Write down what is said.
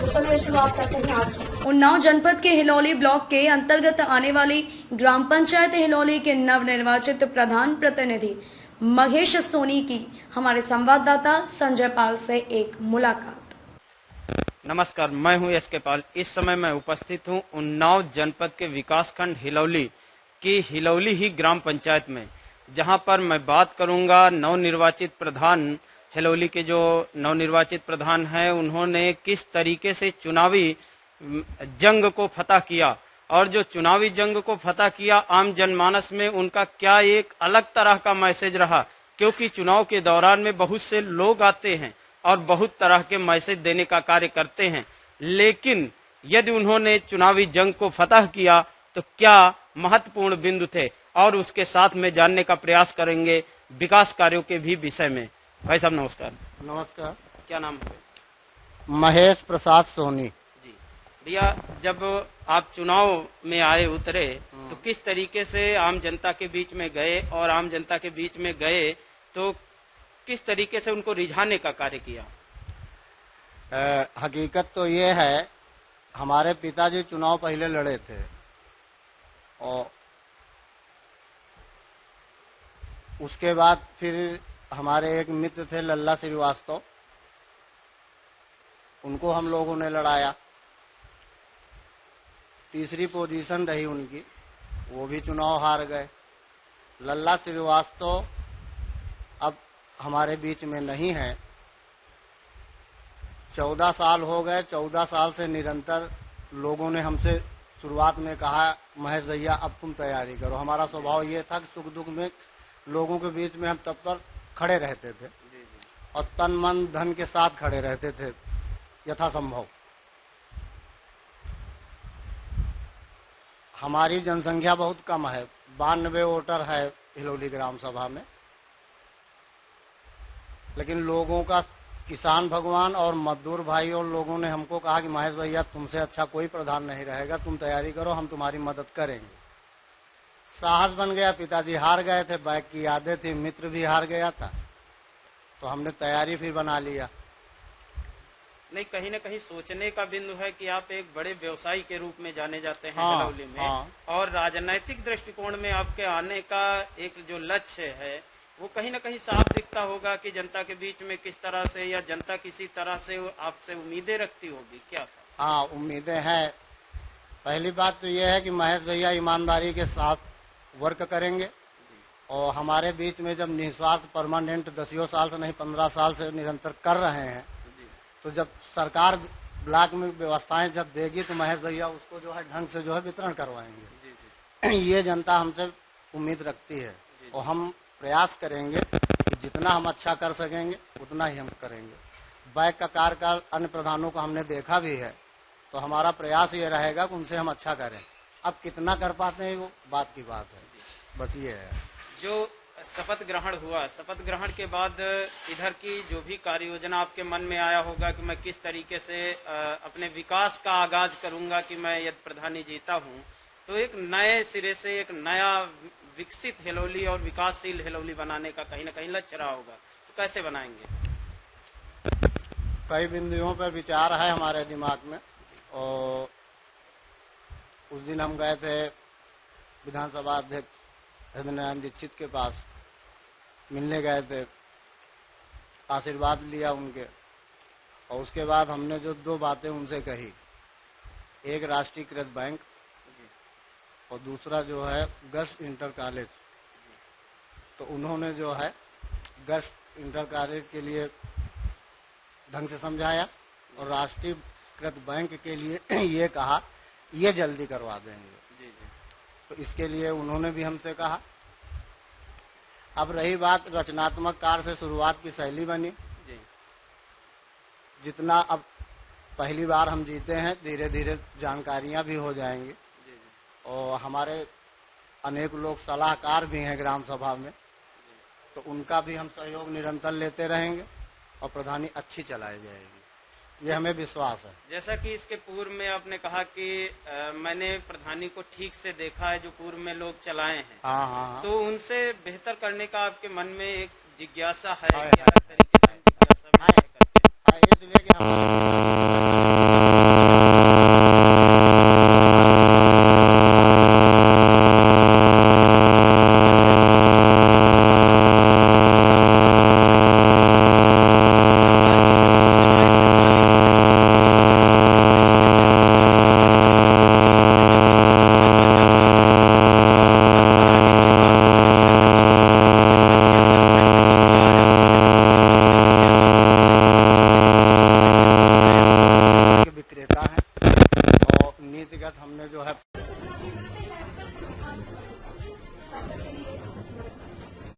तो चलिए शुरुआत करते हैं आज। उन्नाव जनपद के हिलौली ब्लॉक के अंतर्गत आने वाली ग्राम पंचायत हिलौली के नवनिर्वाचित प्रधान प्रतिनिधि महेश सोनी की हमारे संवाददाता संजय पाल से एक मुलाकात। नमस्कार, मैं हूं एस के पाल। इस समय मैं उपस्थित हूं उन्नाव जनपद के विकासखंड हिलौली की हिलौली ही ग्राम पंचायत में, जहां पर मैं बात करूंगा नवनिर्वाचित प्रधान हिलौली के जो नवनिर्वाचित प्रधान हैं, उन्होंने किस तरीके से चुनावी जंग को फतह किया और जो चुनावी जंग को फतह किया आम जनमानस में उनका क्या एक अलग तरह का मैसेज रहा, क्योंकि चुनाव के दौरान में बहुत से लोग आते हैं और बहुत तरह के मैसेज देने का कार्य करते हैं, लेकिन यदि उन्होंने चुनावी जंग को फतह किया तो क्या महत्वपूर्ण बिंदु थे, और उसके साथ में जानने का प्रयास करेंगे विकास कार्यों के भी विषय में। भाई साहब नमस्कार। नमस्कार। क्या नाम है? महेश प्रसाद सोनी जी। भैया, जब आप चुनाव में आए उतरे तो किस तरीके से आम जनता के बीच में गए, और आम जनता के बीच में गए तो किस तरीके से उनको रिझाने का कार्य किया? हकीकत तो ये है, हमारे पिताजी चुनाव पहले लड़े थे और उसके बाद फिर हमारे एक मित्र थे लल्ला श्रीवास्तव, उनको हम लोगों ने लड़ाया। तीसरी पोजीशन रही उनकी, वो भी चुनाव हार गए। लल्ला श्रीवास्तव अब हमारे बीच में नहीं है। 14 साल हो गए। 14 साल से निरंतर लोगों ने हमसे शुरुआत में कहा, महेश भैया अब तुम तैयारी करो। हमारा स्वभाव ये था कि सुख दुख में लोगों के बीच में हम तत्पर खड़े रहते थे और तन मन धन के साथ खड़े रहते थे यथासंभव। हमारी जनसंख्या बहुत कम है, 92 वोटर है हिलौली ग्राम सभा में, लेकिन लोगों का, किसान भगवान और मजदूर भाई और लोगों ने हमको कहा कि महेश भैया तुमसे अच्छा कोई प्रधान नहीं रहेगा, तुम तैयारी करो, हम तुम्हारी मदद करेंगे। साहस बन गया। पिताजी हार गए थे, बैक की यादें थी, मित्र भी हार गया था, तो हमने तैयारी फिर बना लिया। नहीं, कहीं न कहीं सोचने का बिंदु है कि आप एक बड़े व्यवसायी के रूप में जाने जाते हैं हिलौली में। और राजनैतिक दृष्टिकोण में आपके आने का एक जो लक्ष्य है वो कहीं न कहीं साफ दिखता होगा कि जनता के बीच में किस तरह से, या जनता किसी तरह से आपसे उम्मीदें रखती होगी क्या? हाँ, उम्मीदें हैं। पहली बात तो यह है कि महेश भैया ईमानदारी के साथ वर्क करेंगे, और हमारे बीच में जब निस्वार्थ परमानेंट 10 साल से नहीं 15 साल से निरंतर कर रहे हैं, तो जब सरकार ब्लॉक में व्यवस्थाएं जब देगी तो महेश भैया उसको जो है ढंग से जो है वितरण करवाएंगे। ये जनता हमसे उम्मीद रखती है और हम प्रयास करेंगे कि जितना हम अच्छा कर सकेंगे उतना ही हम करेंगे। बैक का कार्यकाल अन्य प्रधानों को हमने देखा भी है, तो हमारा प्रयास ये रहेगा कि उनसे हम अच्छा करें। अब कितना कर पाते हैं वो बात की बात है, बस ये है। जो शपथ ग्रहण हुआ, शपथ ग्रहण के बाद इधर की जो भी कार्य योजना आपके मन में आया होगा कि मैं किस तरीके से अपने विकास का आगाज करूंगा कि मैं यदि प्रधानी जीता हूं तो एक नए सिरे से एक नया विकसित हिलौली और विकासशील हिलौली बनाने का कहीं ना कहीं लक्ष्य रहा होगा, तो कैसे बनाएंगे? कई बिंदुओं पर विचार है हमारे दिमाग में, और उस दिन हम गए थे विधानसभा अध्यक्ष हृदय नारायण दीक्षित के पास, मिलने गए थे, आशीर्वाद लिया उनके, और उसके बाद हमने जो 2 बातें उनसे कही, एक राष्ट्रीयकृत बैंक और दूसरा जो है गर्ल्स इंटर कॉलेज। तो उन्होंने जो है गर्ल्स इंटर कॉलेज के लिए ढंग से समझाया और राष्ट्रीयकृत बैंक के लिए ये कहा ये जल्दी करवा देंगे। तो इसके लिए उन्होंने भी हमसे कहा। अब रही बात रचनात्मक कार्य से शुरुआत की शैली बनी। जितना अब पहली बार हम जीते हैं, धीरे धीरे जानकारियां भी हो जाएंगी, और हमारे अनेक लोग सलाहकार भी हैं ग्राम सभा में, तो उनका भी हम सहयोग निरंतर लेते रहेंगे और प्रधानी अच्छी चलाई जाएगी, ये हमें विश्वास है। जैसा कि इसके पूर्व में आपने कहा कि मैंने प्रधानी को ठीक से देखा है जो पूर्व में लोग चलाए हैं। हाँ। तो उनसे बेहतर करने का आपके मन में एक जिज्ञासा है?